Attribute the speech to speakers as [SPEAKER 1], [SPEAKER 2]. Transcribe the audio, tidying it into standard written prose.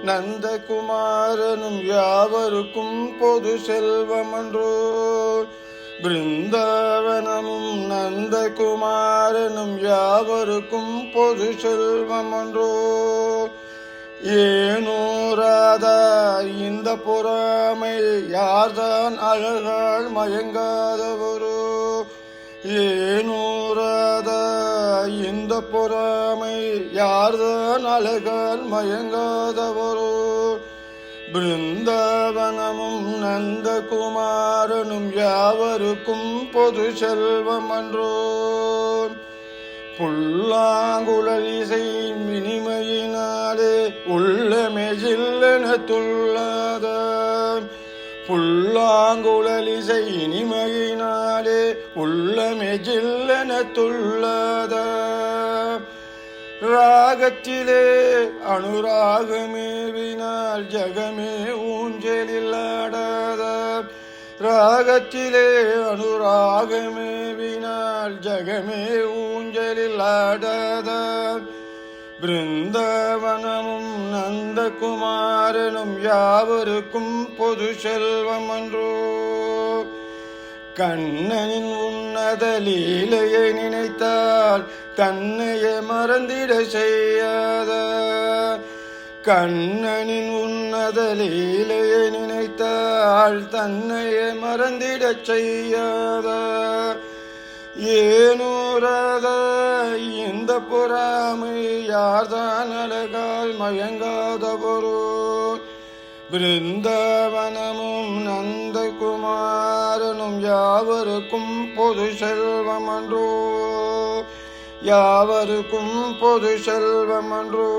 [SPEAKER 1] நந்தகுமாரனும் யாவருக்கும் பொது செல்வமன்றோ. பிருந்தாவனமும் நந்தகுமாரனும் யாவருக்கும் பொது செல்வமன்றோ. ஏனோராதா இந்த பொறாமை, யார்தான் அழகால் மயங்காதவரோ. ஏனோராதா இந்த பொறாமை, யார்தான் அழகால் மயங்காதவரோ. பிருந்தாவனமும் நந்தகுமாரனும் யாவருக்கும் பொது செல்வமன்றோ. புல்லாங்குழல் இசை இனிமையினாலே உள்ளமே ஜில்லென துள்ளாத. புல்லாங்குழல் இசை இனிமையினாலே உள்ளமே ஜில்லென துள்ளாத. ராகத்திலே அனுராகமேவினால் ஜகமே ஊஞ்சலில் ஆடாத. ராகத்திலே அனுராகமேவினால் ஜகமே ஊஞ்சலில் ஆடாத. பிருந்தாவனமும் நந்தகுமாரனும் யாவருக்கும் பொது செல்வமன்றோ. கண்ணனின் உன்னத லீலையை நினைத்தால் தன்னையே மறந்திட செய்யாத. கண்ணனின் உன்னத லீலையை நினைத்தால் தன்னையே மறந்திட செய்யாத. ஏனோராத இந்த பொறாமை, யார்தான் அழகால் மயங்காதவரோ. பிருந்தாவனமும் நந்தகுமாரனும் யாவருக்கும் பொது செல்வமன்றோ. யாவருக்கும் பொது செல்வமன்றோ.